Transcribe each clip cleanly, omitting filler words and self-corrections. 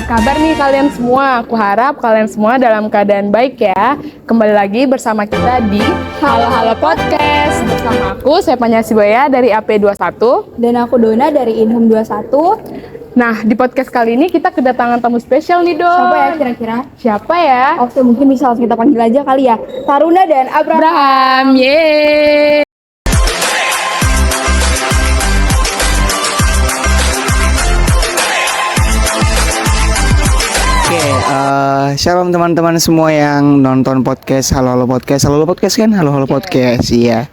kabar nih kalian semua? Aku harap kalian semua dalam keadaan baik ya. Kembali lagi bersama kita di Halo Halo Podcast. Bersama aku, saya Panyasiboya dari AP21. Dan aku Dona dari Inhum 21. Nah, di podcast kali ini kita kedatangan tamu spesial nih, Don. Siapa ya kira-kira? Siapa ya? Oke, mungkin bisa langsung kita panggil aja kali ya. Taruna dan Abraham, yeay! Shalom teman-teman semua yang nonton podcast Halo Halo Podcast. Halo Halo Podcast kan? Halo Halo Podcast, iya.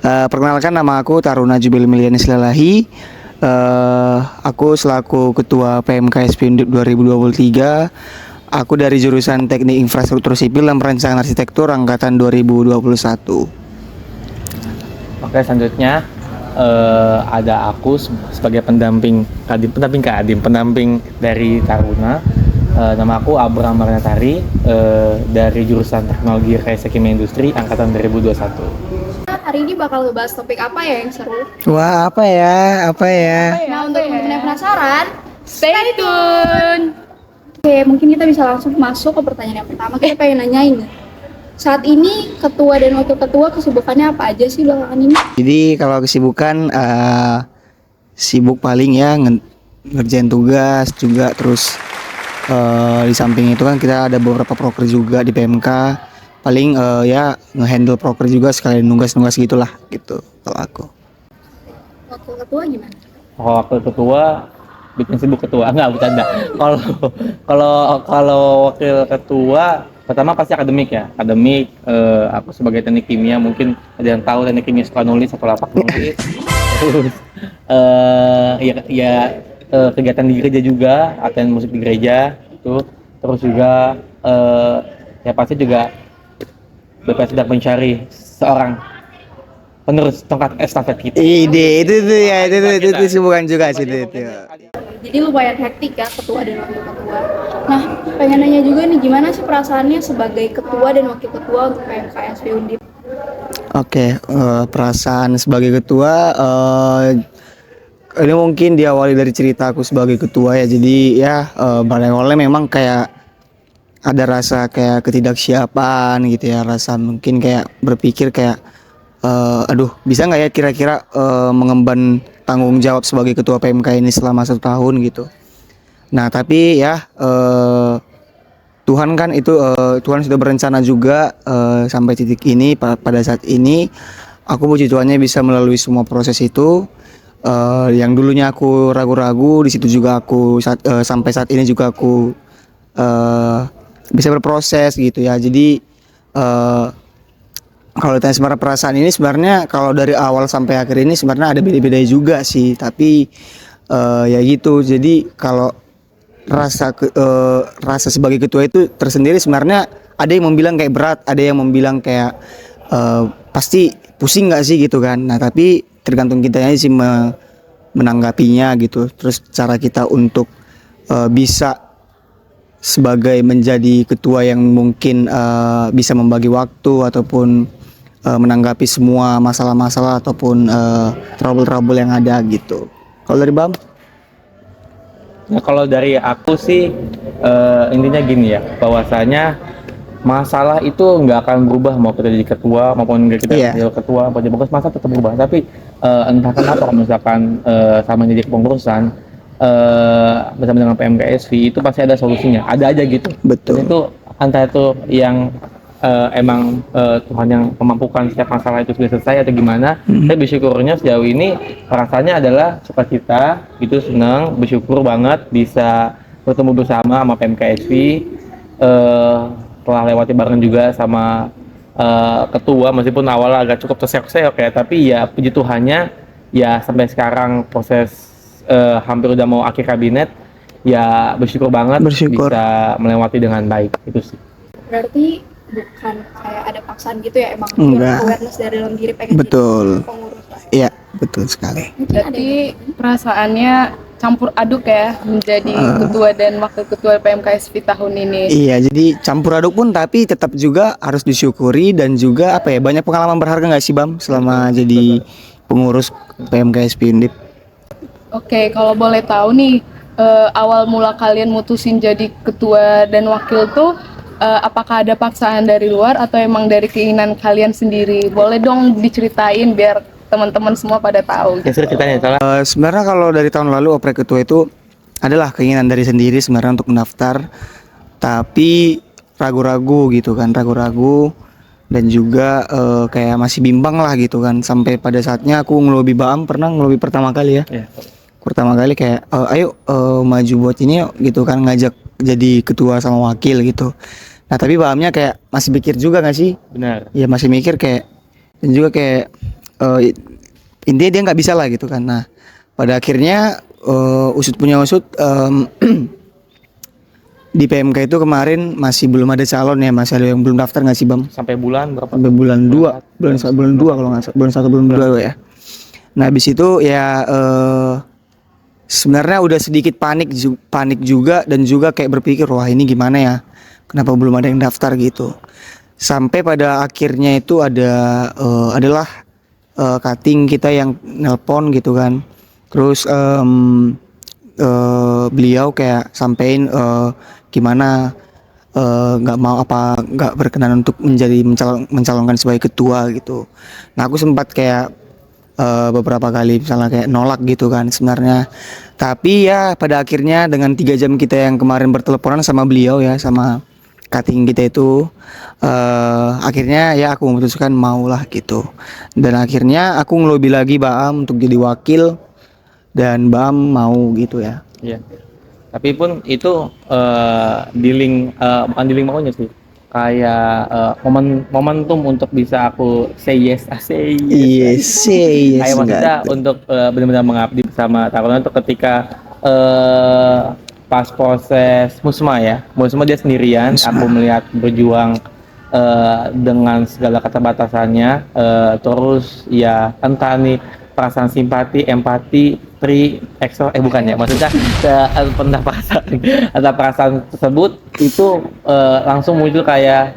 Perkenalkan, nama aku Taruna Jubil Milianis Lelahi. Aku selaku Ketua PMKSP Undip 2023. Aku dari jurusan Teknik Infrastruktur Sipil dan Perencanaan Arsitektur Angkatan 2021. Oke, selanjutnya ada aku sebagai pendamping dari Taruna. Nama aku Abraham Marnatari dari jurusan Teknologi Rekayasa Kimia Industri Angkatan 2021. Hari ini bakal ngebahas topik apa ya yang seru? Wah, apa ya? Nah, untuk teman-teman yang penasaran, Stay tune! oke, mungkin kita bisa langsung masuk ke pertanyaan yang pertama. Kita pengen nanyain nih, saat ini ketua dan wakil ketua kesibukannya apa aja sih belakangan ini? Jadi kalau kesibukan sibuk paling ya ngerjain tugas juga, terus di samping itu kan kita ada beberapa proker juga di PMK. Paling ya ngehandle proker juga sekalian nugas-nugas gitulah gitu kalau aku. Wakil ketua gimana? Kalau wakil ketua bikin sibuk ketua, enggak bercanda. Kalau wakil ketua pertama pasti akademik ya. Akademik, aku sebagai teknik kimia, mungkin ada yang tahu teknik kimia suka nulis atau lapak nulis. Terus kegiatan di gereja juga, latihan musik di gereja itu. Terus juga ya pasti juga BPS sedang mencari seorang penerus tongkat estafet kita. Ide itu kesibukan juga sih itu. Jadi lumayan hektik ya ketua dan wakil ketua. Nah, pengen nanya juga nih, gimana sih perasaannya sebagai ketua dan wakil ketua untuk PMKSP Undip? Oke, perasaan sebagai ketua ini mungkin diawali dari cerita aku sebagai ketua ya. Jadi ya awalnya memang kayak ada rasa kayak ketidaksiapan gitu ya, rasa mungkin kayak berpikir kayak aduh bisa nggak ya kira-kira mengemban tanggung jawab sebagai ketua PMK ini selama 1 tahun gitu. Nah tapi ya Tuhan kan itu Tuhan sudah berencana juga sampai titik ini. Pada saat ini aku puji Tuhannya bisa melalui semua proses itu. Yang dulunya aku ragu-ragu, di situ juga aku sampai saat ini juga aku bisa berproses gitu ya. Jadi kalau ditanya sebenarnya perasaan ini, sebenarnya kalau dari awal sampai akhir ini sebenarnya ada beda-beda juga sih. Tapi ya gitu. Jadi kalau rasa sebagai ketua itu tersendiri, sebenarnya ada yang membilang kayak berat, ada yang membilang kayak pasti pusing nggak sih gitu kan. Nah tapi tergantung kitanya sih menanggapinya gitu. Terus cara kita untuk bisa sebagai menjadi ketua yang mungkin bisa membagi waktu ataupun menanggapi semua masalah-masalah ataupun trouble-trouble yang ada gitu. Kalau dari Bam? Nah, kalau dari aku sih intinya gini ya, bahwasanya masalah itu nggak akan berubah mau kita jadi ketua maupun nggak kita jadi ketua maupun jadi pengurus, masalah tetap berubah. Tapi entah kenapa kalau misalkan sama jadi kepengurusan bersama dengan PMKSP itu pasti ada solusinya, ada aja gitu. Betul. Dan itu entah itu yang emang Tuhan yang memampukan setiap masalah itu sudah selesai atau gimana. Saya bersyukurnya sejauh ini rasanya adalah sukacita, itu senang, bersyukur banget bisa bertemu bersama sama PMKSP, telah lewati bareng juga sama ketua, meskipun awalnya agak cukup terseok-seok ya, tapi ya puji Tuhannya ya sampai sekarang proses hampir udah mau akhir kabinet, ya bersyukur banget bisa melewati dengan baik, itu sih. Berarti bukan kayak ada paksaan gitu ya, emang awareness dari dalam diri pengen betul. jadi pengurus. Iya, betul sekali. Jadi perasaannya campur aduk ya menjadi ketua dan wakil ketua PMKSP tahun ini. Iya, jadi campur aduk pun tapi tetap juga harus disyukuri dan juga apa ya, banyak pengalaman berharga nggak sih Bam selama jadi pengurus PMKSP Undip? Oke, kalau boleh tahu nih, awal mula kalian mutusin jadi ketua dan wakil tuh apakah ada paksaan dari luar atau emang dari keinginan kalian sendiri? Boleh dong diceritain biar teman-teman semua pada tahu. Ya, ceritanya salah. Sebenarnya kalau dari tahun lalu oprek ketua itu adalah keinginan dari sendiri sebenarnya untuk mendaftar, tapi ragu-ragu gitu kan, ragu-ragu dan juga kayak masih bimbang lah gitu kan, sampai pada saatnya aku ngelobi Baam, pernah ngelobi pertama kali ya. Ya. Pertama kali kayak ayo maju buat ini yuk gitu kan, ngajak jadi ketua sama wakil gitu. Nah tapi Baamnya kayak masih mikir juga gak sih? Benar. Ya masih mikir kayak, dan juga kayak intinya dia nggak bisa lah gitu kan. Nah pada akhirnya usut punya usut, di PMK itu kemarin masih belum ada calon ya, masih ada yang belum daftar nggak sih Bam? Sampai bulan berapa? Sampai bulan 2, bulan 2 kalau nggak salah, bulan 1 bulan 2 ya. Nah habis itu ya sebenarnya udah sedikit panik juga, dan juga kayak berpikir wah ini gimana ya, kenapa belum ada yang daftar gitu. Sampai pada akhirnya itu adalah cutting kita yang nelpon gitu kan. Terus beliau kayak sampein gimana nggak berkenan untuk mencalonkan sebagai ketua gitu. Nah aku sempat kayak beberapa kali misalnya kayak nolak gitu kan sebenarnya, tapi ya pada akhirnya dengan 3 jam kita yang kemarin berteleponan sama beliau ya, sama cutting kita itu, akhirnya ya aku memutuskan maulah gitu, dan akhirnya aku ngelobi lagi Baam untuk jadi wakil dan Baam mau gitu ya. Iya. Tapi pun itu bukan dealing maunya sih. Kayak momentum untuk bisa aku say yes. Yes, Kayak maksudnya untuk benar-benar mengabdi bersama Taruna itu ketika pas proses Musma ya. Musma dia sendirian, aku melihat berjuang dengan segala keterbatasannya, terus ya entah nih perasaan simpati, empati, bukan ya, maksudnya ada perasaan tersebut itu langsung muncul kayak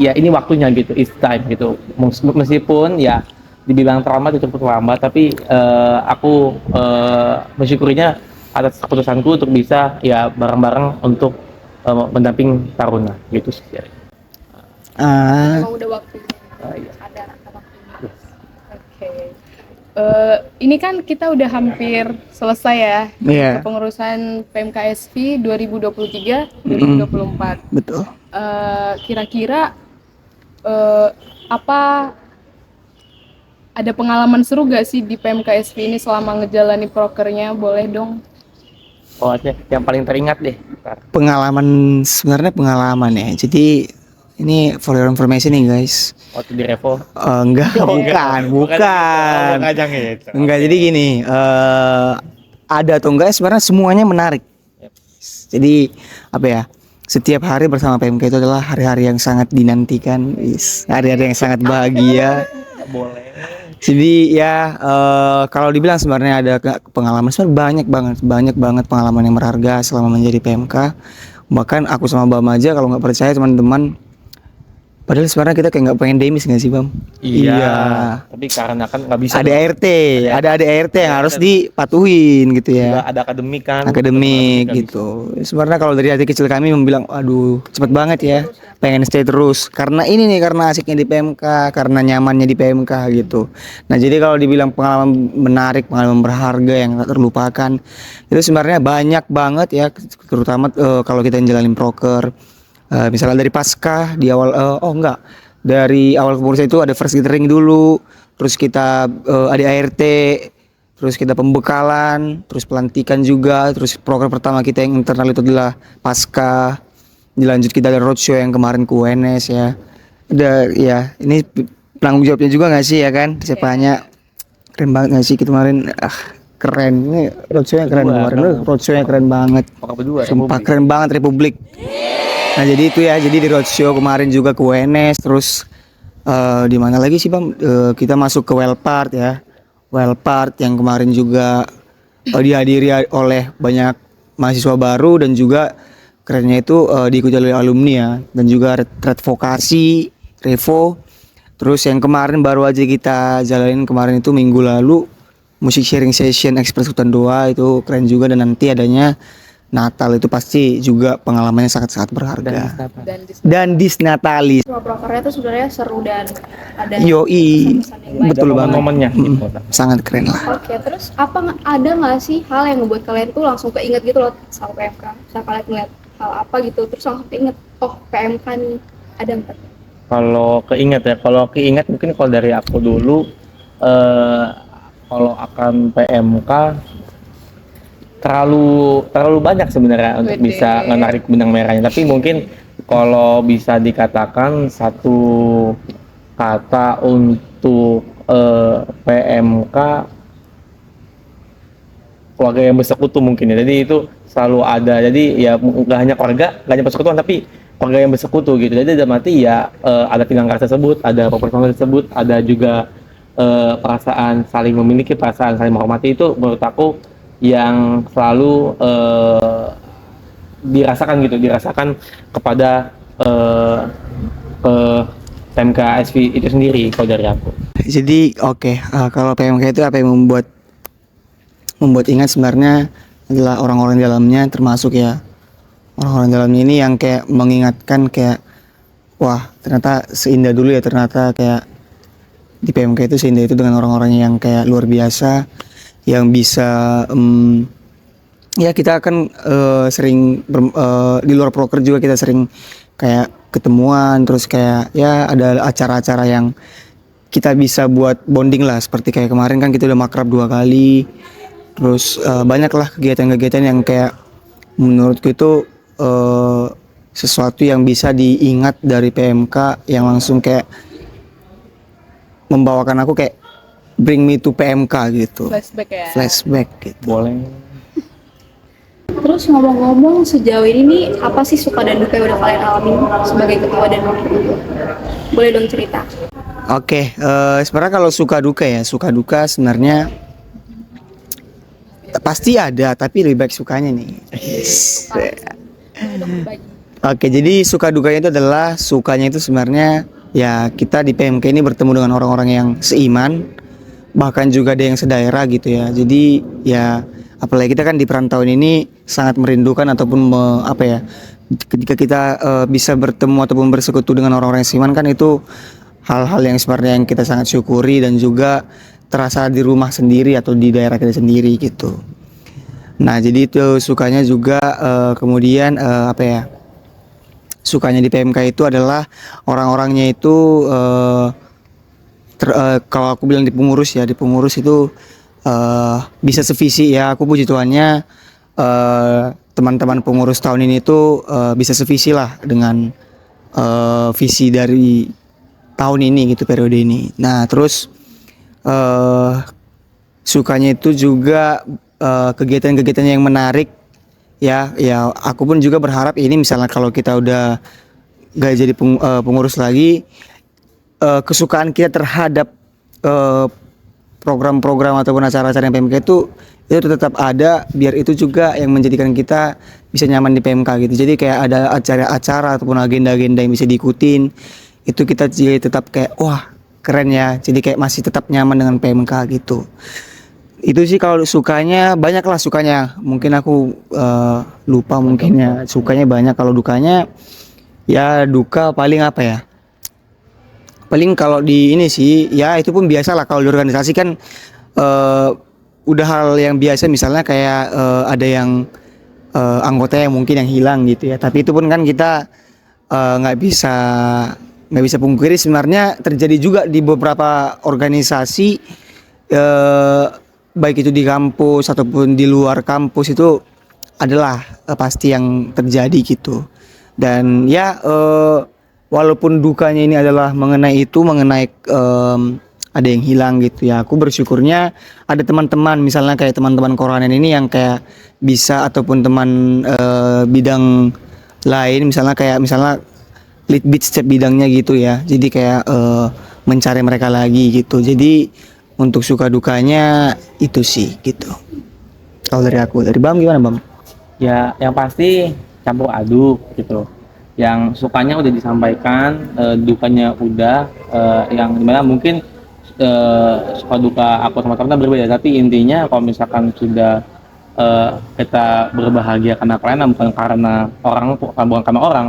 ya ini waktunya gitu, it's time gitu. Meskipun ya dibilang terlambat itu cukup terlambat, tapi aku mensyukurinya atas keputusanku untuk bisa ya bareng-bareng untuk mendamping Taruna gitu sih. Emang udah waktunya. Iya. Ada waktunya. Oke. Ini kan kita udah hampir selesai ya. Iya. Kepengurusan PMKSV 2023-2024. Betul. Kira-kira apa ada pengalaman seru gak sih di PMKSV ini selama ngejalani prokernya? Boleh dong. Oh, yang paling teringat deh. Pengalaman, sebenarnya pengalaman ya. Jadi ini for your information nih guys. Waktu di Revo. Enggak, bukan. Enggak, jadi gini, ada atau enggak sebenarnya semuanya menarik. Jadi apa ya? Setiap hari bersama PMK itu adalah hari-hari yang sangat dinantikan, hari-hari yang sangat bahagia. Boleh. Jadi ya kalau dibilang sebenarnya ada pengalaman, sebenarnya banyak banget pengalaman yang berharga selama menjadi PMK. Bahkan aku sama Bam aja kalau nggak percaya teman-teman, padahal sebenarnya kita kayak nggak pengen demis nggak sih Bam? Iya. Tapi karena kan nggak bisa. Ada ART yang harus dipatuhin gitu ya. Juga ada akademik kan. Akademik gitu. Sebenarnya kalau dari hati kecil kami membilang, aduh cepet banget ya, pengen stay terus. Karena ini nih, karena asiknya di PMK, karena nyamannya di PMK gitu. Nah jadi kalau dibilang pengalaman menarik, pengalaman berharga yang tak terlupakan, itu sebenarnya banyak banget ya, terutama kalau kita jalanin proker. Misalnya dari pasca di awal, dari awal kepengurusan itu ada first gathering dulu, terus kita ada ART, terus kita pembekalan, terus pelantikan juga, terus program pertama kita yang internal itu adalah pasca, dilanjut kita ada roadshow yang kemarin ke UNS ya. Ada ya, ini penanggung jawabnya juga nggak sih ya kan, siapanya keren banget nggak sih kemarin, keren, ini roadshow-nya keren kemarin, roadshow-nya keren banget, sumpah keren banget Republik. Nah jadi itu ya, jadi di roadshow kemarin juga ke UNS, terus di mana lagi sih Bang, kita masuk ke Wellpart ya, Wellpart yang kemarin juga dihadiri oleh banyak mahasiswa baru, dan juga kerennya itu diikuti oleh alumni ya, dan juga Red Vokasi, Revo. Terus yang kemarin baru aja kita jalanin kemarin itu minggu lalu, musik sharing session Express Hutan 2 itu keren juga, dan nanti adanya Natal itu pasti juga pengalamannya sangat-sangat berharga. Dan Dan Disnatalis. Prokernya tuh sebenarnya seru dan ada Yoi, pesan-pesan yang baik. betul banget. Momennya gitu. Sangat keren lah. Oke, terus ada nggak sih hal yang ngebuat kalian tuh langsung keinget gitu loh sama PMK? Misalnya kalian ngeliat hal apa gitu, terus langsung keinget, oh PMK nih, ada nggak? Kalau keinget mungkin kalau dari aku dulu, kalau akan PMK terlalu banyak sebenarnya untuk Wede. bisa menarik benang merahnya, tapi mungkin kalau bisa dikatakan satu kata untuk PMK, keluarga yang bersekutu mungkin ya. Jadi itu selalu ada, jadi ya nggak hanya keluarga, nggak hanya persekutuan, tapi keluarga yang bersekutu gitu. Jadi dalam arti ya ada tingkah tersebut, ada proporsional tersebut, ada juga perasaan saling memiliki, perasaan saling menghormati. Itu menurut aku yang selalu dirasakan kepada PMK SV itu sendiri kalau dari aku. Jadi oke, kalau PMK itu apa yang membuat ingat sebenarnya adalah orang-orang di dalamnya, termasuk ya orang-orang di dalamnya ini yang kayak mengingatkan kayak, wah ternyata seindah dulu ya, ternyata kayak di PMK itu seindah itu dengan orang-orang yang kayak luar biasa, yang bisa ya kita kan sering di luar proker juga kita sering kayak ketemuan, terus kayak ya ada acara-acara yang kita bisa buat bonding lah, seperti kayak kemarin kan kita udah makrab 2 kali, terus banyak lah kegiatan-kegiatan yang kayak menurutku itu sesuatu yang bisa diingat dari PMK, yang langsung kayak membawakan aku kayak bring me to PMK gitu, flashback ya. flashback gitu. Boleh. Terus ngomong-ngomong, sejauh ini nih apa sih suka dan duka yang udah kalian alami sebagai ketua dan wakil ketua? Boleh dong cerita. Oke, sebenarnya kalau suka duka sebenarnya pasti ada, tapi lebih baik sukanya nih. Yes. Oke, jadi suka dukanya itu adalah, sukanya itu sebenarnya ya kita di PMK ini bertemu dengan orang-orang yang seiman, bahkan juga ada yang sedaerah gitu ya. Jadi ya apalagi kita kan di perantauan ini sangat merindukan ataupun ketika kita bisa bertemu ataupun bersekutu dengan orang-orang yang seiman, kan itu hal-hal yang sebenarnya yang kita sangat syukuri dan juga terasa di rumah sendiri atau di daerah kita sendiri gitu. Nah jadi itu sukanya juga, kemudian sukanya di PMK itu adalah orang-orangnya itu kalau aku bilang di pengurus itu bisa sevisi ya. Aku puji Tuhannya teman-teman pengurus tahun ini tuh bisa sevisi lah dengan visi dari tahun ini gitu, periode ini. Nah terus sukanya itu juga kegiatan-kegiatan yang menarik ya. Aku pun juga berharap ini misalnya kalau kita udah gak jadi pengurus lagi, kesukaan kita terhadap program-program ataupun acara-acara yang PMK itu tetap ada, biar itu juga yang menjadikan kita bisa nyaman di PMK gitu. Jadi kayak ada acara-acara ataupun agenda-agenda yang bisa diikutin, itu kita jadi tetap kayak wah keren ya, jadi kayak masih tetap nyaman dengan PMK gitu. Itu sih kalau sukanya, banyak lah sukanya, mungkin aku lupa mungkin ya. Sukanya banyak, kalau dukanya ya duka paling paling kalau di ini sih ya itu pun biasa lah, kalau di organisasi kan udah hal yang biasa, misalnya kayak ada yang anggota yang mungkin yang hilang gitu ya, tapi itu pun kan kita nggak bisa pungkiri sebenarnya terjadi juga di beberapa organisasi, baik itu di kampus ataupun di luar kampus, itu adalah pasti yang terjadi gitu. Dan ya walaupun dukanya ini adalah mengenai ada yang hilang gitu ya, aku bersyukurnya ada teman-teman, misalnya kayak teman-teman Koranen ini yang kayak bisa, ataupun teman bidang lain, misalnya lead beat setiap bidangnya gitu ya, jadi kayak mencari mereka lagi gitu. Jadi untuk suka dukanya itu sih gitu. Kalau dari aku, dari Bam gimana Bam? Ya yang pasti campur aduk gitu. Yang sukanya udah disampaikan, dukanya udah, yang dimana mungkin suka duka aku sama teman berbeda, tapi intinya kalau misalkan sudah kita berbahagia karena pelayanan, bukan karena orang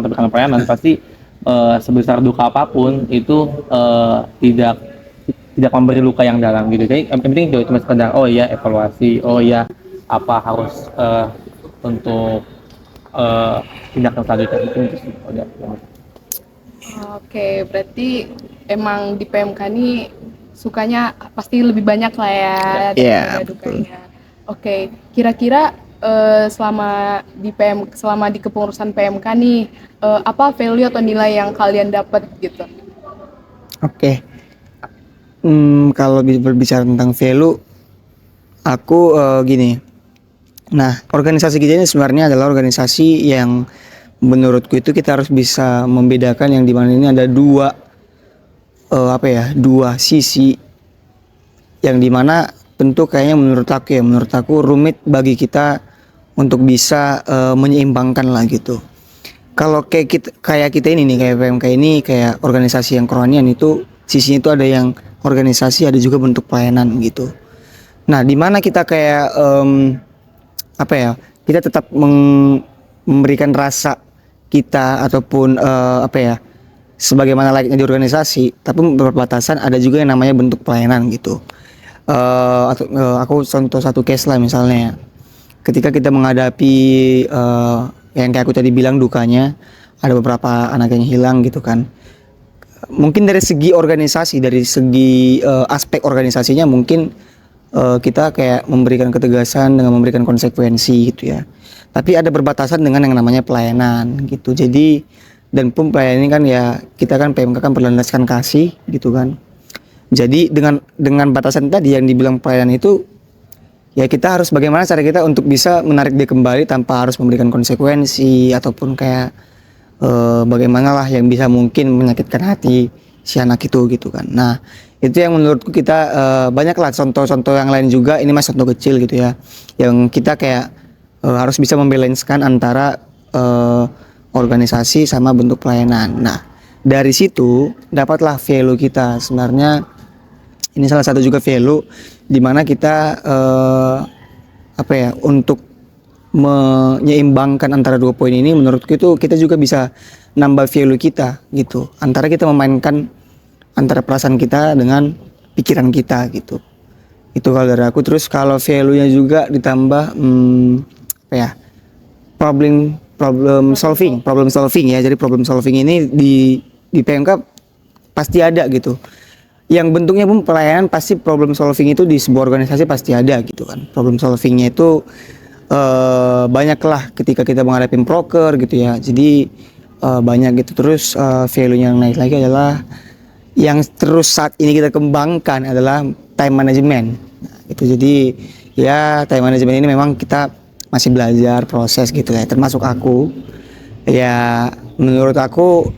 tapi karena pelayanan, pasti sebesar duka apapun itu tidak memberi luka yang dalam gitu. Jadi yang penting itu cuma sekedar oh ya evaluasi, oh ya apa harus untuk tindakan selanjutnya, mungkin itu sih udah. Oke, berarti emang di PMK ini sukanya pasti lebih banyak lah ya Iya, daripada dukanya. Oke, kira-kira selama di kepengurusan PMK nih, apa value atau nilai yang kalian dapat gitu? Oke. Kalau berbicara tentang value, aku gini. Nah, organisasi kita ini sebenarnya adalah organisasi yang menurutku itu kita harus bisa membedakan yang dimana ini ada dua sisi yang dimana tentu kayaknya menurut aku rumit bagi kita untuk bisa menyeimbangkan lah gitu. Kalau kayak kita ini nih, kayak PMK ini, kayak organisasi yang kerohanian itu sisinya itu ada yang organisasi, ada juga bentuk pelayanan gitu. Nah, di mana kita kayak kita tetap memberikan rasa kita ataupun sebagaimana layaknya di organisasi, tapi berbatasan ada juga yang namanya bentuk pelayanan gitu. Aku contoh satu case lah misalnya, ketika kita menghadapi yang kayak aku tadi bilang dukanya, ada beberapa anak yang hilang gitu kan. Mungkin dari segi organisasi, dari segi aspek organisasinya mungkin kita kayak memberikan ketegasan dengan memberikan konsekuensi gitu ya. Tapi ada berbatasan dengan yang namanya pelayanan gitu. Jadi dan pun pelayanan ini kan ya, kita kan PMK kan berlandaskan kasih gitu kan. Jadi dengan batasan tadi yang dibilang pelayanan itu, ya kita harus bagaimana cara kita untuk bisa menarik dia kembali tanpa harus memberikan konsekuensi ataupun kayak bagaimana lah yang bisa mungkin menyakitkan hati si anak itu gitu kan. Nah, itu yang menurutku kita banyaklah contoh-contoh yang lain juga, ini mas contoh kecil gitu ya, yang kita kayak harus bisa membalanskan antara organisasi sama bentuk pelayanan. Nah, dari situ dapatlah value kita. Sebenarnya ini salah satu juga value di mana kita untuk menyeimbangkan antara dua poin ini, menurutku itu kita juga bisa nambah value kita gitu, antara kita memainkan antara perasaan kita dengan pikiran kita gitu. Itu kalau dari aku. Terus kalau value-nya juga ditambah problem solving ya. Jadi problem solving ini di PMK pasti ada gitu. Yang bentuknya pun pelayanan, pasti problem solving itu di sebuah organisasi pasti ada gitu kan. Problem solvingnya itu banyaklah ketika kita menghadapi proker gitu ya. Jadi banyak gitu. Terus value yang naik lagi adalah yang terus saat ini kita kembangkan adalah time management. Nah, gitu. Jadi ya time management ini memang kita masih belajar proses gitu ya. Termasuk aku. Ya menurut aku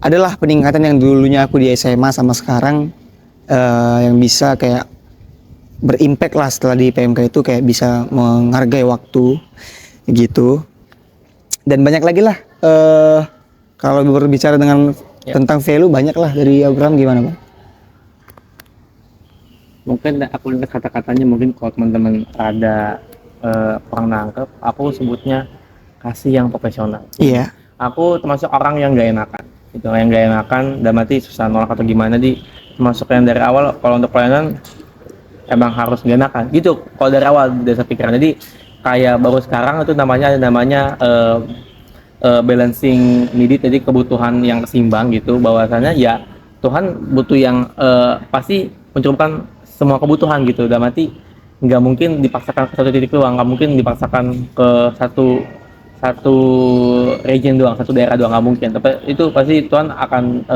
adalah peningkatan yang dulunya aku di SMA sama sekarang yang bisa kayak berimpact lah setelah di PMK itu, kayak bisa menghargai waktu gitu. Dan banyak lagi lah kalau berbicara dengan tentang value, banyak lah. Dari Abraham gimana Bang? Mungkin aku lihat kata-katanya, mungkin kalau teman-teman ada kurang nangkep, aku sebutnya kasih yang profesional. Iya. Aku termasuk orang yang gak enakan gitu, yang gak enakan dan mati susah nolak atau gimana, termasuk yang dari awal kalau untuk pelayanan emang harus gak enakan gitu kalau dari awal dasar pikiran. Jadi kayak baru sekarang itu namanya balancing needed, jadi kebutuhan yang seimbang gitu, bahwasanya ya Tuhan butuh yang pasti mencukupkan semua kebutuhan gitu. Dan mati nggak mungkin dipaksakan ke satu titik doang, nggak mungkin dipaksakan ke satu region doang, satu daerah doang, nggak mungkin. Tapi itu pasti Tuhan akan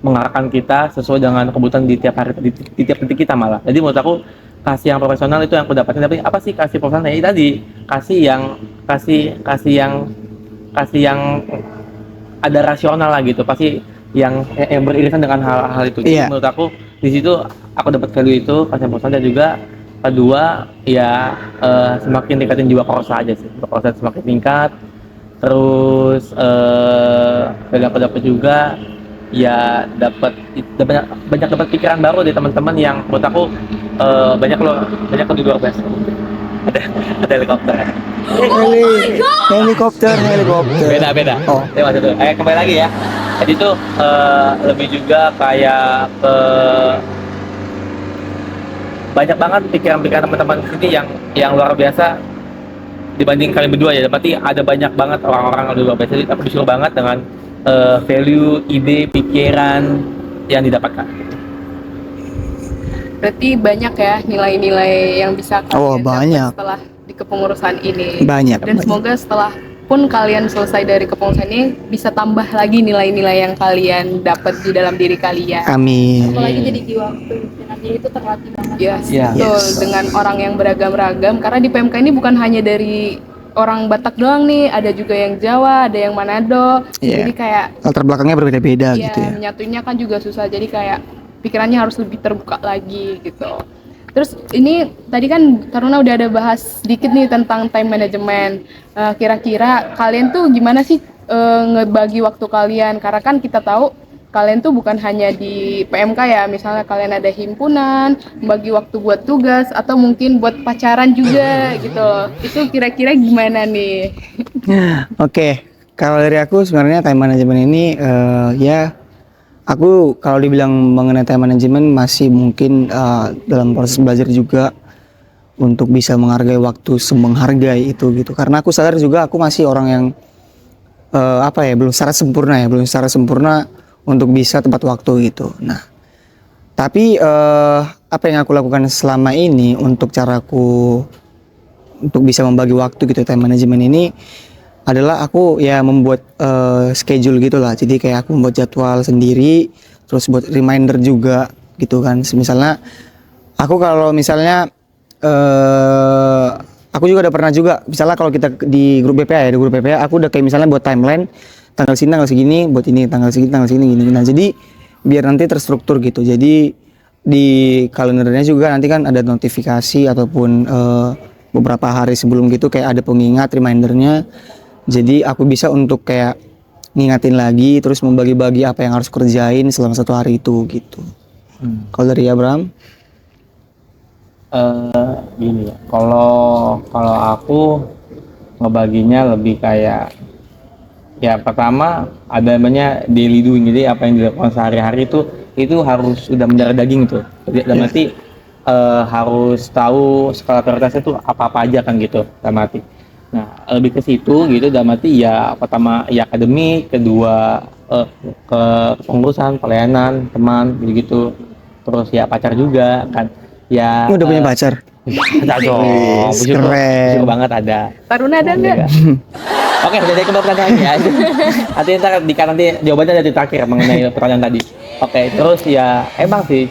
mengarahkan kita sesuai dengan kebutuhan di tiap hari, di tiap detik kita malah. Jadi menurut aku kasih yang profesional itu yang aku dapatin. Tapi apa sih kasih profesional? Ya tadi kasih yang ada rasional lah gitu, pasti yang beririsan dengan hal-hal itu. Jadi menurut aku di situ aku dapat value itu, kasih profesional. Dan juga kedua ya semakin tingkatin jiwa korsa aja sih, korsa semakin tingkat. Terus aku dapat juga ya dapat banyak dapat pikiran baru dari teman-teman yang menurut aku banyak lo di luar biasa. Ada helikopter. Helikopter. Beda. Oh. Itu maksud tuh. Kembali lagi ya. Jadi tuh lebih juga kayak banyak banget pikiran-pikiran teman-teman sini yang luar biasa dibanding kalian berdua ya. Berarti ada banyak banget orang-orang yang luar biasa. Jadi aku bersyukur banget dengan value, ide, pikiran yang didapatkan. Berarti banyak ya nilai-nilai yang bisa kalian dapat banyak. setelah di kepengurusan ini. Banyak. Dan semoga setelah pun kalian selesai dari kepengurusan ini bisa tambah lagi nilai-nilai yang kalian dapat di dalam diri kalian. Amin. Apalagi jadi jiwa kepemimpinan, jadi itu terlatih banget. Yes, Iya. betul. Yes. Dengan orang yang beragam-ragam. Karena di PMK ini bukan hanya dari orang Batak doang nih, ada juga yang Jawa, ada yang Manado. Iya. Jadi kayak Latar belakangnya berbeda-beda ya, gitu ya. menyatunya kan juga susah. Jadi kayak pikirannya harus lebih terbuka lagi gitu. Terus ini tadi kan Taruna udah ada bahas sedikit nih tentang time management. Kira-kira kalian tuh gimana sih ngebagi waktu kalian? Karena kan kita tahu kalian tuh bukan hanya di PMK ya, misalnya kalian ada himpunan, bagi waktu buat tugas atau mungkin buat pacaran juga gitu. Itu kira-kira gimana nih? Oke, kalau dari aku sebenarnya time management ini ya aku kalau dibilang mengenai time management masih mungkin dalam proses belajar juga untuk bisa menghargai waktu semenghargai itu gitu. Karena aku sadar juga aku masih orang yang belum secara sempurna untuk bisa tepat waktu gitu. Nah, tapi apa yang aku lakukan selama ini untuk caraku untuk bisa membagi waktu gitu time management ini adalah aku ya membuat schedule gitulah. Jadi kayak aku membuat jadwal sendiri, terus buat reminder juga gitu kan. Misalnya aku kalau misalnya aku juga udah pernah juga misalnya kalau kita di grup BPA aku udah kayak misalnya buat timeline tanggal segini buat ini, tanggal segini gini. Nah, jadi biar nanti terstruktur gitu. Jadi di kalendernya juga nanti kan ada notifikasi ataupun beberapa hari sebelum gitu kayak ada pengingat remindernya. Jadi aku bisa untuk kayak ngingatin lagi terus membagi-bagi apa yang harus kerjain selama satu hari itu gitu. Kalau dari Abraham? Gini ya. Kalau aku ngebaginya lebih kayak ya pertama ada namanya daily doing, jadi apa yang dilakukan sehari-hari itu harus udah mendarah daging tuh. Jadi dalam arti harus tahu skala prioritasnya tuh apa-apa aja kan gitu dalam arti. Nah lebih ke situ gitu dalam arti ya pertama ya akademik, kedua ke pengurusan, pelayanan, teman gitu. Terus ya pacar juga kan. Ya Udah punya pacar? ada dong, bersyukur banget ada. Taruna ada nggak? Oke, jadi kembali pertanyaan ya. Nanti jawabannya ada di terakhir mengenai pertanyaan tadi. Oke, terus ya emang sih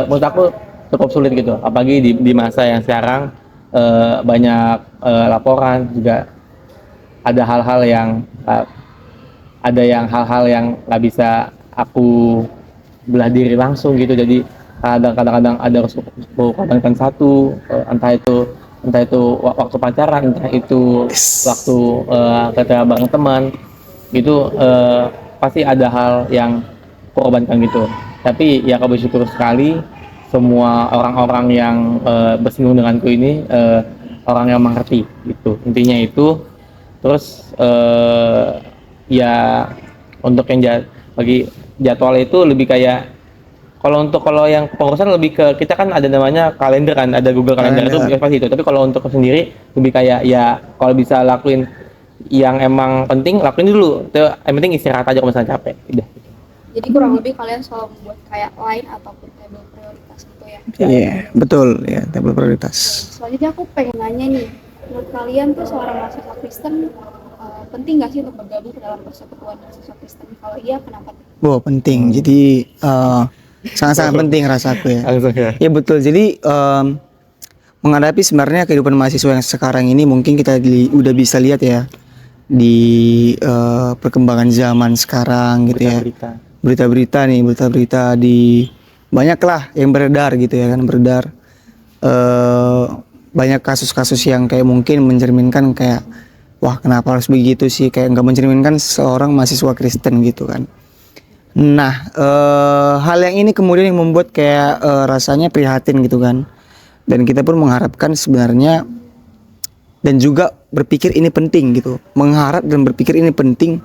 menurut aku cukup sulit gitu. Apalagi di masa yang sekarang banyak laporan juga ada hal-hal yang nggak bisa aku belah diri langsung gitu. Jadi kadang-kadang ada harus korbankan satu, entah itu waktu pacaran, entah itu waktu kita bareng teman gitu, pasti ada hal yang korbankan gitu. Tapi ya aku bersyukur sekali semua orang-orang yang bersinggung denganku ini orang yang mengerti gitu, intinya itu. Terus ya untuk yang bagi jadwal itu lebih kayak kalau yang pengurusan lebih ke kita kan ada namanya kalender kan, ada Google Calendar itu pasti itu. Tapi kalau untuk sendiri lebih kayak ya kalau bisa lakuin yang emang penting lakuin dulu. Itu yang penting istirahat aja kalau misalnya capek. Udah. Jadi kurang lebih kalian selalu membuat kayak line ataupun table prioritas gitu ya. Iya, betul ya, table prioritas. Selanjutnya aku pengen nanya nih, menurut kalian tuh seorang mahasiswa Kristen penting nggak sih untuk bergabung ke dalam persekutuan mahasiswa Kristen? Kalau iya, kenapa? Wow, penting. Jadi sangat-sangat penting rasaku ya. Ya betul. Jadi menghadapi sebenarnya kehidupan mahasiswa yang sekarang ini mungkin kita udah bisa lihat ya di perkembangan zaman sekarang gitu ya. Berita-berita di banyak lah yang beredar gitu ya kan, beredar banyak kasus-kasus yang kayak mungkin mencerminkan kayak wah kenapa harus begitu sih, kayak nggak mencerminkan seorang mahasiswa Kristen gitu kan. Nah, hal yang ini kemudian yang membuat kayak rasanya prihatin gitu kan. Dan kita pun mengharapkan sebenarnya dan juga berpikir ini penting gitu. Mengharap dan berpikir ini penting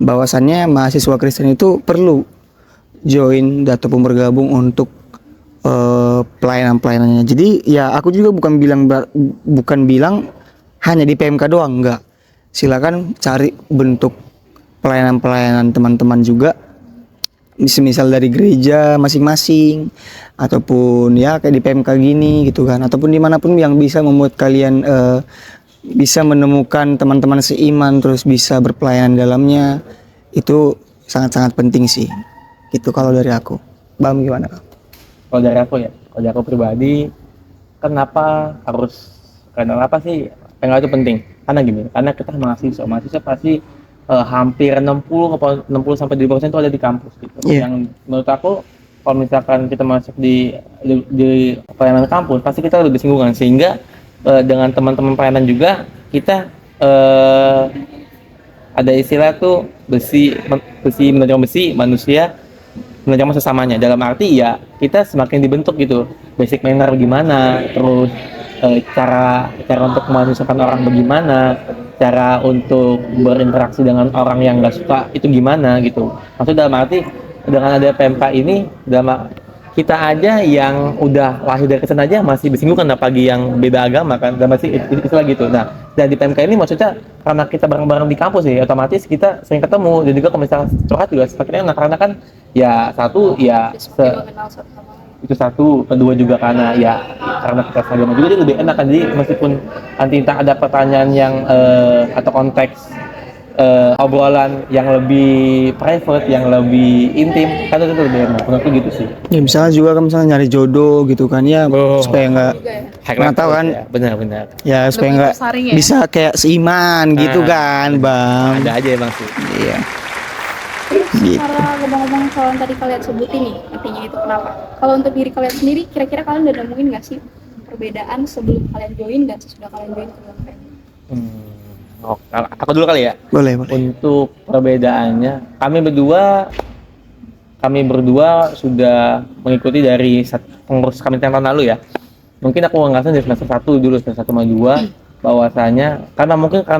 bahwasannya mahasiswa Kristen itu perlu join ataupun bergabung untuk pelayanan-pelayanannya. Jadi ya aku juga bukan bilang hanya di PMK doang, enggak. Silakan cari bentuk pelayanan-pelayanan teman-teman juga, misal dari gereja masing-masing ataupun ya kayak di PMK gini gitu kan, ataupun dimanapun yang bisa membuat kalian bisa menemukan teman-teman seiman terus bisa berpelayanan dalamnya, itu sangat-sangat penting sih gitu kalau dari aku. Bam, gimana? Kalau dari aku pribadi, kenapa sih PMK itu penting? Karena gini, karena kita mahasiswa pasti hampir 60 sampai 70% itu ada di kampus gitu. Iya. Yang menurut aku kalau misalkan kita masuk di pelayanan kampus, pasti kita lebih bersinggungan, sehingga dengan teman-teman pelayanan juga kita ada istilah tuh besi menerjang besi, manusia menerjang sesamanya. Dalam arti ya kita semakin dibentuk gitu, basic manner bagaimana, terus cara untuk memahami orang bagaimana, cara untuk berinteraksi dengan orang yang nggak suka itu gimana gitu. Maksudnya dalam arti dengan ada PMK ini, kita aja yang udah lahir dari Kristen aja masih bersinggungan, apalagi yang beda agama kan, dan masih istilah gitu. Nah, dan di PMK ini maksudnya karena kita bareng-bareng di kampus ya, otomatis kita sering ketemu, dan juga kalau misalnya curhat juga semakin enak, karena kan ya satu ya Semakin mengenal satu sama lain. itu satu, kedua juga karena ya karena kita agama juga, jadi lebih enak kan. Jadi meskipun nanti entah ada pertanyaan yang atau konteks obrolan yang lebih private, yang lebih intim, kan itu lebih enak. Menurutku gitu sih. Ya misalnya juga kan misalnya nyari jodoh gitu kan ya, supaya nggak Juga ya. nggak tahu kan, Ya, benar-benar. ya supaya Lebih nggak tersaring ya? bisa kayak seiman gitu kan, Bang. Ada aja emang sih. Iya. Terus Gitu. cara ngomong-ngomong soal yang tadi kalian sebutin nih, artinya itu kenapa? Kalau untuk diri kalian sendiri, kira-kira kalian udah nemuin nggak sih perbedaan sebelum kalian join dan sesudah kalian join ke dalam PMK? Oh, aku dulu kali ya. Boleh, boleh. Untuk perbedaannya, kami berdua sudah mengikuti dari pengurus kami tahun lalu ya. Mungkin aku nggak salah dari semester 1 dulu, semester 1 sama 2, bahwasanya karena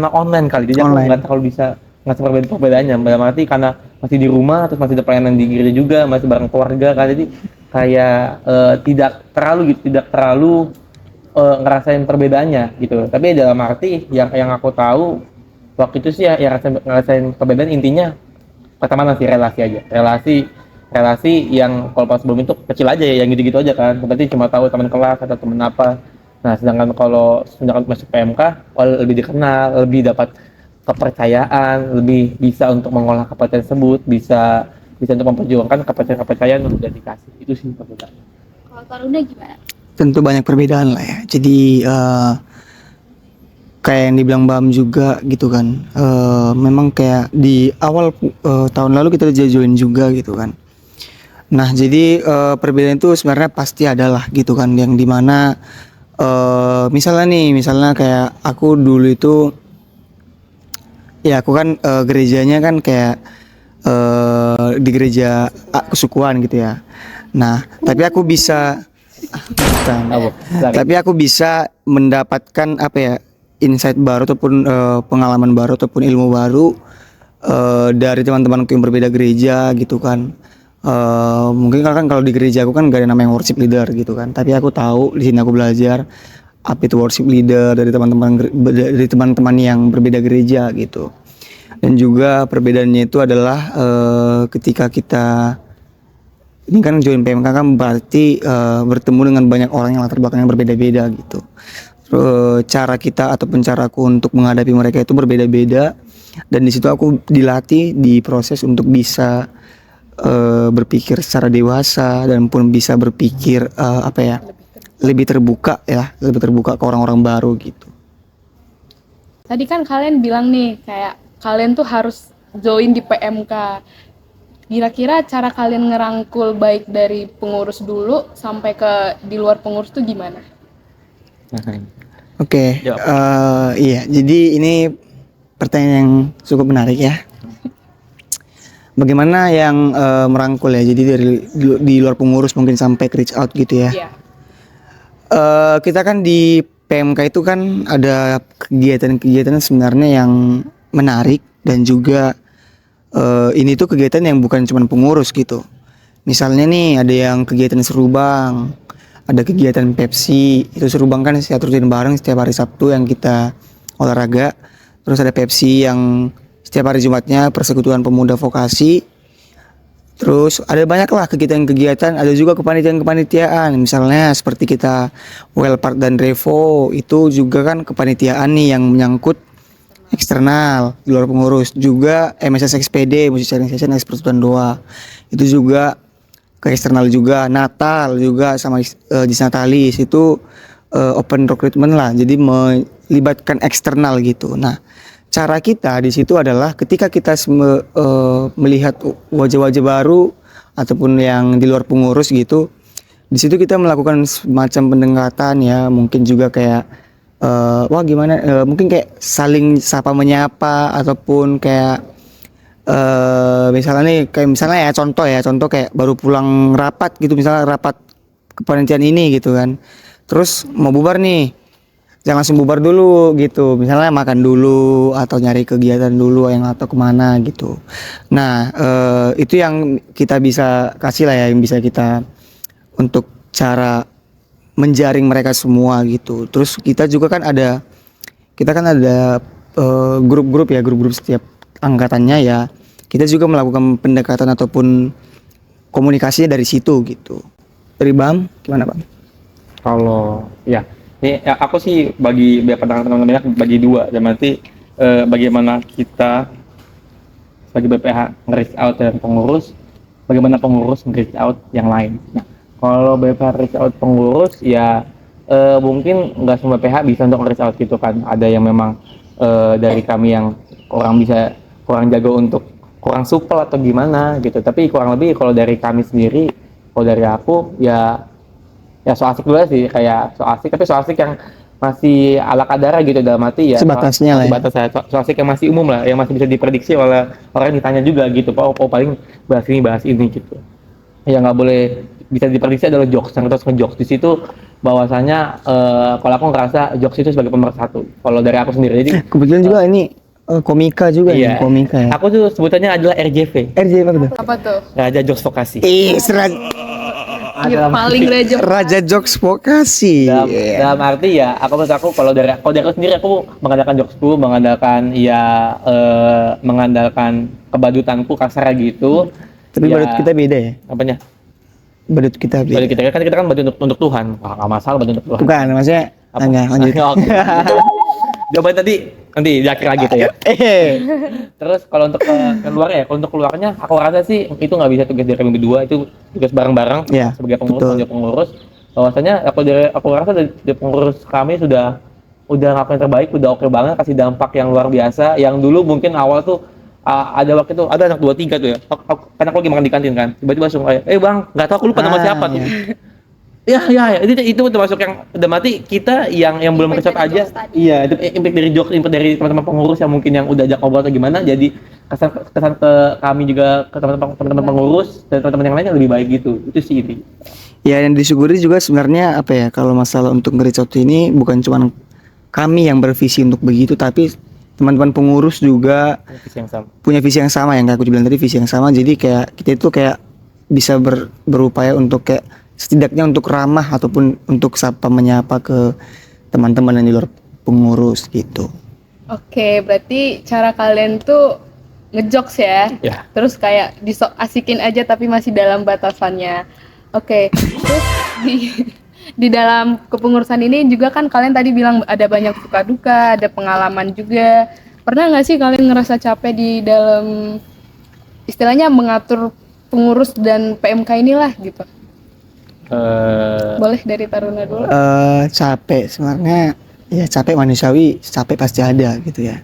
online kali, jadi aku Online. nggak terlalu bisa ngasih perbedaannya. Dalam arti karena masih di rumah, terus masih ada pelayanan di gereja juga, masih bareng keluarga kan, jadi kayak tidak terlalu ngerasain perbedaannya gitu. Tapi dalam arti yang aku tahu waktu itu sih ya ngerasain perbedaan, intinya pertemanan sih, relasi aja, relasi yang kalau pas sebelum itu kecil aja ya, yang gitu-gitu aja kan, berarti cuma tahu teman kelas atau teman apa. Nah, sedangkan masuk PMK, lebih dikenal, lebih dapat kepercayaan, lebih bisa untuk mengolah kepercayaan tersebut, bisa untuk memperjuangkan kepercayaan yang sudah dikasih. Itu sih perbedaan. Kalau Taruna gimana? Tentu banyak perbedaan lah ya. Jadi kayak yang dibilang Bam juga gitu kan. Memang kayak di awal tahun lalu kita udah join juga gitu kan. Nah, jadi perbedaan itu sebenarnya pasti adalah gitu kan, yang dimana misalnya kayak aku dulu itu ya aku kan gerejanya kan kayak di gereja kesukuan gitu ya. Nah, tapi aku bisa tapi aku bisa mendapatkan apa ya, insight baru ataupun pengalaman baru ataupun ilmu baru dari teman-temanku yang berbeda gereja gitu kan. Mungkin kan kalau di gereja aku kan gak ada namanya worship leader gitu kan, tapi aku tahu di sini aku belajar apa itu worship leader dari teman-teman yang berbeda gereja gitu. Dan juga perbedaannya itu adalah ketika kita ini kan join PMK kan berarti bertemu dengan banyak orang yang latar belakang yang berbeda-beda gitu. Cara kita ataupun caraku untuk menghadapi mereka itu berbeda-beda, dan di situ aku dilatih, diproses untuk bisa berpikir secara dewasa dan pun bisa berpikir lebih terbuka ke orang-orang baru gitu. Tadi kan kalian bilang nih kayak kalian tuh harus join di PMK. Kira-kira cara kalian ngerangkul baik dari pengurus dulu sampai ke di luar pengurus tuh gimana? Oke, iya. Jadi ini pertanyaan yang cukup menarik ya. bagaimana yang merangkul ya. Jadi dari di luar pengurus mungkin sampai ke reach out gitu ya. Iya. Kita kan di PMK itu kan ada kegiatan-kegiatan sebenarnya yang menarik dan juga ini tuh kegiatan yang bukan cuma pengurus gitu. Misalnya nih ada yang kegiatan serubang, ada kegiatan Pepsi. Itu serubang kan setiap rutin bareng setiap hari Sabtu yang kita olahraga. Terus ada Pepsi yang setiap hari Jumatnya Persekutuan Pemuda Vokasi. Terus ada banyak lah kegiatan-kegiatan, ada juga kepanitiaan-kepanitiaan. Misalnya seperti kita Wellpart dan Revo, itu juga kan kepanitiaan nih yang menyangkut eksternal di luar pengurus. Juga MSSXPD, Music Sharing Session Persekutuan Doa. Itu juga ke eksternal juga. Natal juga sama Disnatalis itu open recruitment lah. Jadi melibatkan eksternal gitu. Nah, cara kita di situ adalah ketika kita melihat wajah-wajah baru ataupun yang di luar pengurus gitu, di situ kita melakukan semacam pendekatan ya, mungkin juga kayak wah gimana, mungkin kayak saling sapa menyapa ataupun kayak misalnya nih kayak misalnya ya contoh kayak baru pulang rapat gitu, misalnya rapat kepanitiaan ini gitu kan, terus mau bubar nih. Jangan langsung bubar dulu gitu, misalnya makan dulu atau nyari kegiatan dulu yang atau kemana gitu. Nah itu yang kita bisa kasih lah ya, yang bisa kita untuk cara menjaring mereka semua gitu. Terus kita juga kan ada grup-grup ya, grup-grup setiap angkatannya ya. Kita juga melakukan pendekatan ataupun komunikasinya dari situ gitu. Dari Bam gimana Bam? Kalau ya ini ya, aku sih bagi pandangan teman-teman bagi dua, dan nanti bagaimana kita sebagai BPH nge-reach out dan pengurus, bagaimana pengurus nge-reach out yang lain. Nah, kalau BPH reach out pengurus ya mungkin nggak semua BPH bisa untuk nge-reach out gitu kan. Ada yang memang dari kami yang kurang jago untuk kurang supel atau gimana gitu. Tapi kurang lebih kalau dari kami sendiri, kalau dari aku ya so asik dulu sih, kayak so asik, tapi so asik yang masih ala kadar gitu, dalam arti ya Sebatasnya lah ya. sebatas so asik yang masih umum lah, yang masih bisa diprediksi oleh orang yang ditanya juga gitu. Paling bahas ini gitu. Yang nggak boleh bisa diprediksi adalah jokes, yang terus ngejokes di situ bahwasanya kalau aku ngerasa jokes itu sebagai pemersatu kalau dari aku sendiri. Jadi Kebetulan juga ini komika juga iya, nih, komika ya. aku tuh sebutannya adalah RJV, RJ apa tuh? Apa tuh? Raja Jokes Vokasi. Paling rajin. Raja Jokes Vokasi. Dalam arti ya, menurut aku kalau dari aku sendiri, aku mengandalkan jokesku, mengandalkan kebadutanku kasar gitu. Tapi Ya, badut kita beda ya. apanya? Badut kita beda. Badut kita kan badut untuk Tuhan. Wah, nggak masalah badut untuk Tuhan. Bukan, maksudnya Apa? enggak lanjut. Oke. Jawaban tadi nanti di akhir lagi tuh ya. Terus kalau untuk keluarnya, kalau untuk keluarnya aku rasa sih itu nggak bisa tugas dari kami berdua, itu tugas bareng-bareng Iya, sebagai pengurus, betul. sebagai pengurus. Bahwasanya aku rasa dari pengurus kami sudah ngelakuin yang terbaik, udah oke banget, kasih dampak yang luar biasa. Yang dulu mungkin awal tuh ada waktu itu ada anak 2-3 tuh ya. Kan aku lagi makan di kantin kan. Tiba-tiba langsung kayak, Bang, nggak tahu aku lupa nama siapa tuh. Ya, itu termasuk yang udah mati kita yang belum Impact riset dari aja. jokes tadi. Iya, itu impact dari teman-teman pengurus yang mungkin yang udah ajak ngobrol atau gimana. Jadi kesan ke kami juga, ke teman-teman pengurus dan teman-teman yang lainnya lebih baik gitu. Itu sih ini. Ya, yang disyukuri juga sebenarnya apa ya, kalau masalah untuk nge-reach out ini bukan cuma kami yang bervisi untuk begitu, tapi teman-teman pengurus juga Visi yang sama. punya visi yang sama, yang kayak aku bilang tadi, visi yang sama. Jadi kayak kita itu kayak bisa berupaya untuk kayak setidaknya untuk ramah ataupun untuk sapa menyapa ke teman-teman yang di luar pengurus gitu. Oke, berarti cara kalian tuh ngejokes ya. Ya. Terus kayak disok asikin aja tapi masih dalam batasannya. Oke. Terus di dalam kepengurusan ini juga kan kalian tadi bilang ada banyak suka duka, ada pengalaman juga. Pernah nggak sih kalian ngerasa capek di dalam istilahnya mengatur pengurus dan PMK inilah gitu? Boleh dari Taruna dulu. Capek sebenarnya ya, capek manusiawi, capek pasti ada gitu ya.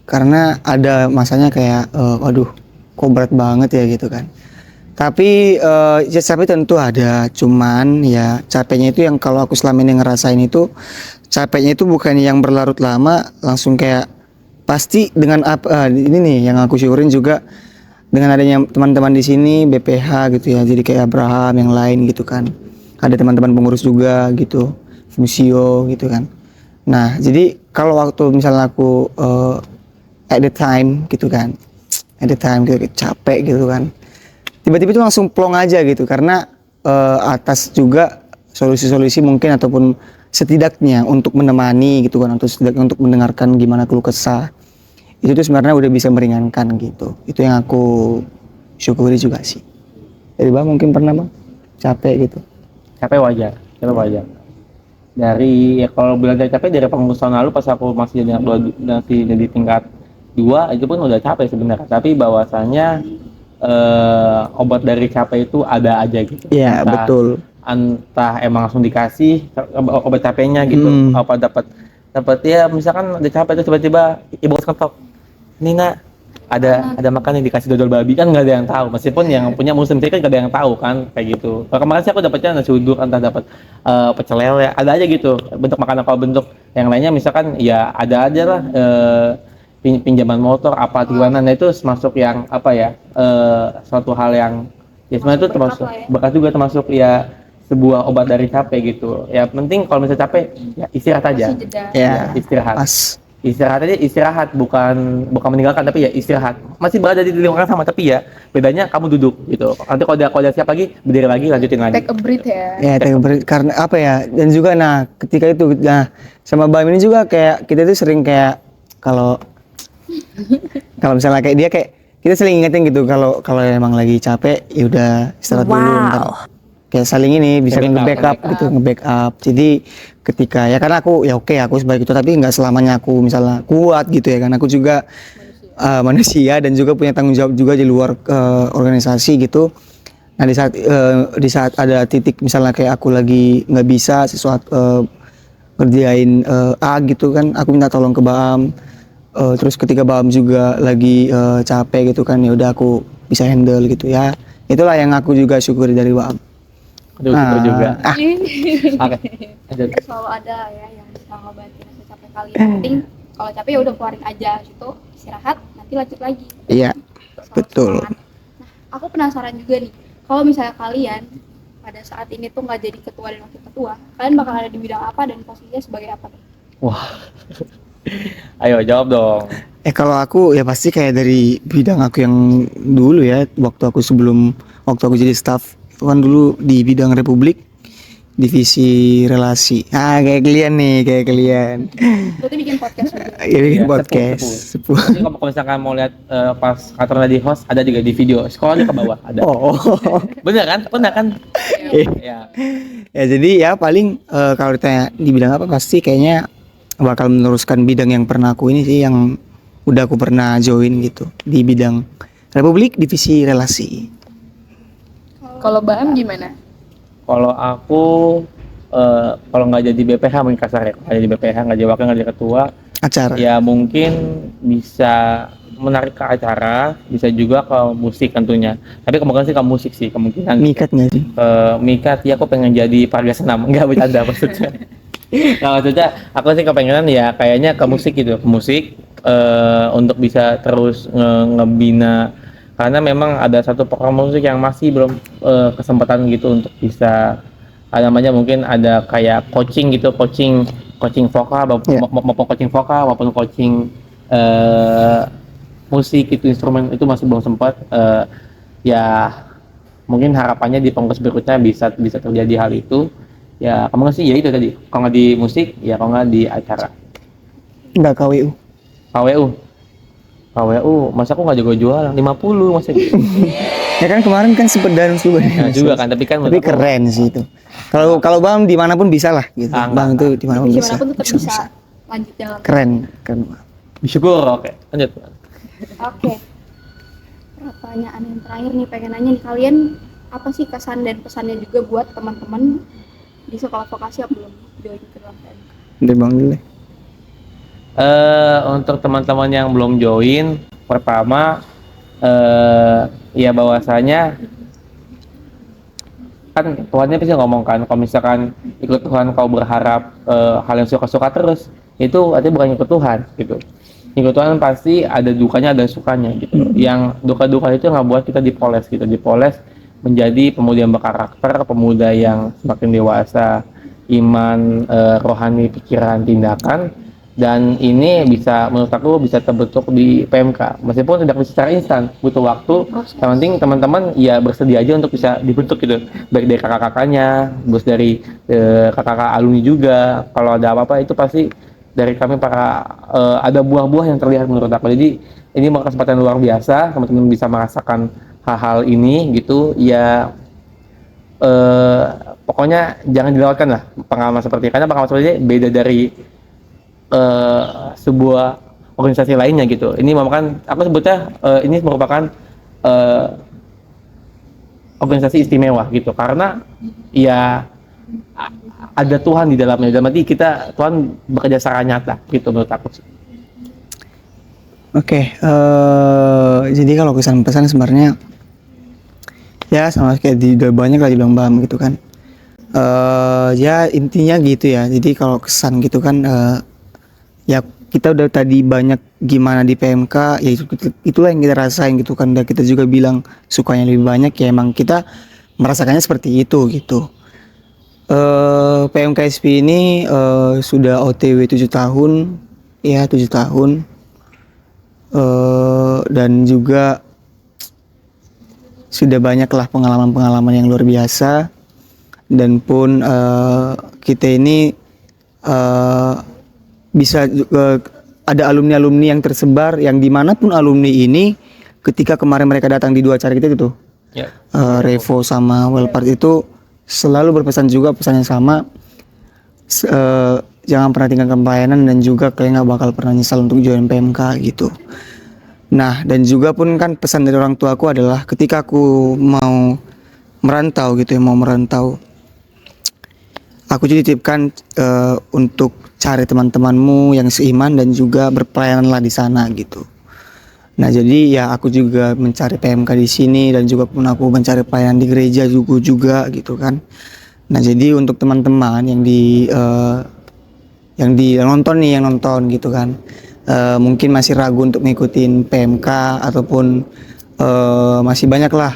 Karena ada masanya kayak waduh kok berat banget ya gitu kan. Tapi ya capek tentu ada, cuman ya capeknya itu yang kalau aku selama ini ngerasain itu capeknya itu bukan yang berlarut lama langsung kayak pasti dengan apa ini nih yang aku syukurin juga dengan adanya teman-teman di sini BPH gitu ya, jadi kayak Abraham yang lain gitu kan, ada teman-teman pengurus juga gitu, Fusio gitu kan. Nah jadi kalau waktu misalnya aku at the time gitu kan, at the time gitu capek gitu kan, tiba-tiba itu langsung plong aja gitu, karena atas juga solusi-solusi mungkin ataupun setidaknya untuk menemani gitu kan, atau setidaknya untuk mendengarkan gimana keluh kesah, itu tuh sebenarnya udah bisa meringankan gitu. Itu yang aku syukuri juga sih. Jadi Bang mungkin pernah Bang capek gitu. Capek wajar. Dari ya kalau bilang dari capek dari pengurus tahun lalu pas aku masih jadi tingkat 2 itu pun udah capek sebenarnya. Tapi bahwasanya obat dari capek itu ada aja gitu. Iya, betul. Entah emang langsung dikasih obat capeknya gitu, apa dapat ya misalkan ada capek itu tiba-tiba ibu ketok, ini nak ada makan yang dikasih dodol babi, kan nggak ada yang tahu, meskipun yang punya muslim kan nggak ada yang tahu kan kayak gitu. Kalau kemarin sih aku dapatnya nasi uduk, entah dapat pecel lele, ada aja gitu bentuk makanan. Kalau bentuk yang lainnya misalkan ya ada aja lah, pinjaman motor apa gimana. Nah itu masuk yang apa ya, suatu hal yang ya sebenarnya itu termasuk berkat juga, termasuk ya sebuah obat dari capek gitu. Ya penting kalau misalnya capek ya istirahat aja. Ya, istirahat. pas. Istirahat aja, istirahat bukan meninggalkan, tapi ya istirahat. Masih berada di lingkungan sama, tapi ya bedanya kamu duduk gitu. Nanti kalau udah siap lagi berdiri lagi, lanjutin lagi. Take a breath ya. Ya, take a breath, karena apa ya? Dan juga nah, ketika itu sama Bam ini juga kayak kita tuh sering kayak kalau misalnya kayak dia kayak kita sering ingetin gitu, kalau emang lagi capek ya udah istirahat dulu, ntar kayak saling ini bisa nge-backup gitu, nge-backup. Jadi ketika ya karena aku ya oke, aku sebagai itu, tapi nggak selamanya aku misalnya kuat gitu ya kan, aku juga manusia dan juga punya tanggung jawab juga di luar organisasi gitu. Nah di saat ada titik misalnya kayak aku lagi nggak bisa sesuatu ngerjain A gitu kan, aku minta tolong ke Baam. Terus ketika Baam juga lagi capek gitu kan, ya udah aku bisa handle gitu ya. Itulah yang aku juga syukuri dari Baam. Aduh, juga. Oke. Selalu ada ya yang bisa ngebantu rasa capek kalian. Penting kalau capek ya udah keluarin aja gitu, istirahat, nanti lanjut lagi. Iya, betul. Semangat. Nah, aku penasaran juga nih, kalau misalnya kalian pada saat ini tuh nggak jadi ketua dan wakil ketua, kalian bakal ada di bidang apa dan posisinya sebagai apa tuh? Wah. Ayo jawab dong. Kalau aku ya pasti kayak dari bidang aku yang dulu ya, waktu aku jadi staff itu kan dulu di bidang Republik, divisi relasi. Kayak kalian. Berarti bikin podcast juga. Ya bikin Iya, podcast. Nanti kalau misalkan mau lihat pas kantornya di host, ada juga di video. Scroll aja ke bawah ada. Oh. Bener kan? Ya. Ya jadi ya paling kalau ditanya di bidang apa, pasti kayaknya bakal meneruskan bidang yang pernah aku ini sih, yang udah aku pernah join gitu, di bidang Republik divisi relasi. Kalau Baam gimana? Kalau aku kalau nggak jadi BPH mungkin kasar ya, nggak jadi BPH, nggak jadi wakil, nggak jadi ketua, Acara. ya mungkin bisa menarik ke acara, bisa juga ke musik tentunya. Tapi kemungkinan sih ke musik sih, kemungkinan. Mikat nggak sih? Mikat ya, aku pengen jadi Parga Senam, nggak bercanda maksudnya. Nah, maksudnya aku sih kepengenan ya kayaknya ke musik gitu, ke musik untuk bisa terus ngebina, karena memang ada satu program musik yang masih belum kesempatan gitu untuk bisa namanya mungkin ada kayak coaching gitu, coaching vokal maupun coaching vokal maupun coaching musik itu, instrumen itu masih belum sempat. Ya mungkin harapannya di pengurus berikutnya bisa terjadi hal itu. Ya kamu nggak sih ya itu tadi, kalau nggak di musik ya kalau nggak di acara. Nggak KWU. KWU, masa aku nggak jago jualan 50 masa gitu. Ya kan kemarin kan sempet danus juga. Nah, juga kan, tapi kan Tapi keren sih itu. Kalau Bang dimanapun bisa lah gitu. Bang tuh dimanapun bisa. Dimanapun tetap bisa lanjut jalan. Keren. Syukur. Oke, lanjut. Oke. Pertanyaan yang terakhir nih, pengen nanya nih, kalian apa sih kesan dan pesannya juga buat teman-teman di sekolah vokasi yang belum join ke dalam PMK? Udah Bang dulu. Untuk teman-teman yang belum join, pertama ya bahwasanya kan Tuhannya bisa ngomong kan, kalau misalkan ikut Tuhan kau berharap hal yang suka-suka terus, itu artinya bukan ikut Tuhan gitu. Kebutuhan pasti ada dukanya, ada sukanya gitu. Yang duka-duka itu nggak buat kita dipoles gitu, dipoles menjadi pemuda yang berkarakter, pemuda yang semakin dewasa, iman, rohani, pikiran, tindakan. Dan ini bisa, menurut aku bisa terbentuk di PMK, meskipun tidak bisa secara instan, butuh waktu. Yang penting teman-teman ya bersedia aja untuk bisa dibentuk gitu, baik dari kakak-kakaknya, terus dari kakak-kakak alumni juga. Kalau ada apa-apa itu pasti dari kami para ada buah-buah yang terlihat menurut aku. Jadi ini kesempatan luar biasa, teman-teman bisa merasakan hal-hal ini gitu ya. Pokoknya jangan dilewatkan lah pengalaman seperti ini, karena pengalaman seperti ini beda dari sebuah organisasi lainnya gitu. Ini merupakan, aku sebutnya ini merupakan organisasi istimewa gitu, karena ya ada Tuhan di dalamnya. Dalam arti kita, Tuhan bekerja secara nyata gitu menurut aku sih. Oke, jadi kalau kesan pesan sebenarnya ya sama kayak udah banyak lah dibilang Bam gitu kan. Ya intinya gitu ya. Jadi kalau kesan gitu kan, ya kita udah tadi banyak gimana di PMK, ya itulah yang kita rasain gitu kan. Dan kita juga bilang sukanya lebih banyak, ya emang kita merasakannya seperti itu gitu. PMKSP ini sudah OTW 7 tahun, ya 7 tahun. Dan juga sudah banyaklah pengalaman-pengalaman yang luar biasa. Dan pun kita ini bisa ada alumni-alumni yang tersebar, yang dimanapun alumni ini, ketika kemarin mereka datang di 2 acara kita gitu, Revo sama Wellpart itu selalu berpesan juga, pesannya sama, jangan pernah tinggalkan pelayanan, dan juga kalian nggak bakal pernah nyesal untuk join PMK gitu. Nah, dan juga pun kan pesan dari orang tua aku adalah ketika aku mau merantau gitu ya, aku titipkan untuk cari teman-temanmu yang seiman dan juga berpelayananlah di sana gitu. Nah, jadi ya aku juga mencari PMK di sini, dan juga pun aku mencari pelayanan di gereja juga gitu kan. Nah, jadi untuk teman-teman yang nonton gitu kan, mungkin masih ragu untuk ngikutin PMK, ataupun masih banyak lah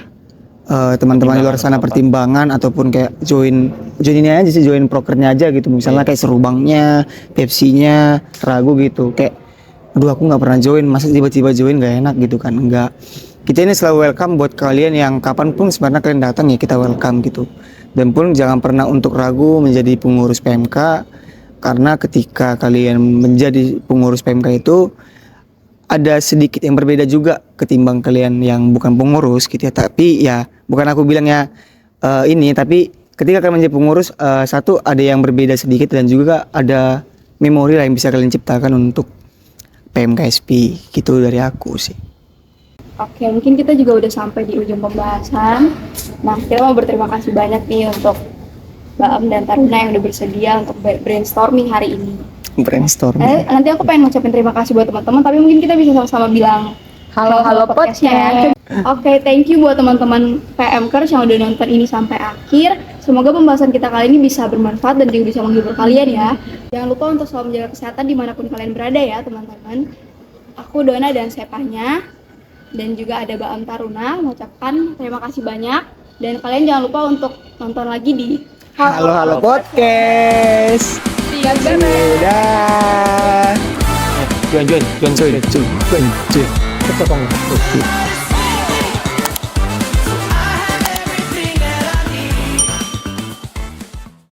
teman-teman di luar sana pertimbangan, ataupun kayak join ini aja sih, join prokernya aja gitu, misalnya kayak Serubangnya, Pepsi-nya, ragu gitu, kayak aduh aku nggak pernah join, masa tiba-tiba join gak enak gitu kan. Enggak, kita ini selalu welcome buat kalian yang kapanpun sebenarnya kalian datang, ya kita welcome gitu. Dan pun jangan pernah untuk ragu menjadi pengurus PMK, karena ketika kalian menjadi pengurus PMK itu ada sedikit yang berbeda juga ketimbang kalian yang bukan pengurus gitu ya. Tapi ya bukan aku bilang ya ini, tapi ketika kalian menjadi pengurus, satu ada yang berbeda sedikit, dan juga ada memori lah yang bisa kalian ciptakan untuk PMKSP gitu dari aku sih. Oke, mungkin kita juga udah sampai di ujung pembahasan. Nah, kita mau berterima kasih banyak nih untuk Baam dan Taruna yang udah bersedia untuk brainstorming hari ini. Brainstorming. Nanti aku pengen ngucapin terima kasih buat teman-teman, tapi mungkin kita bisa sama-sama bilang Halo podcastnya ya. Oke, thank you buat teman-teman PMKers yang udah nonton ini sampai akhir. Semoga pembahasan kita kali ini bisa bermanfaat dan juga bisa menghibur kalian ya. Jangan lupa untuk selalu menjaga kesehatan dimanapun kalian berada ya teman-teman. Aku Dona dan Sepahnya, dan juga ada Baam Taruna, mengucapkan terima kasih banyak. Dan kalian jangan lupa untuk nonton lagi di Halo Podcast. Join. Cuy.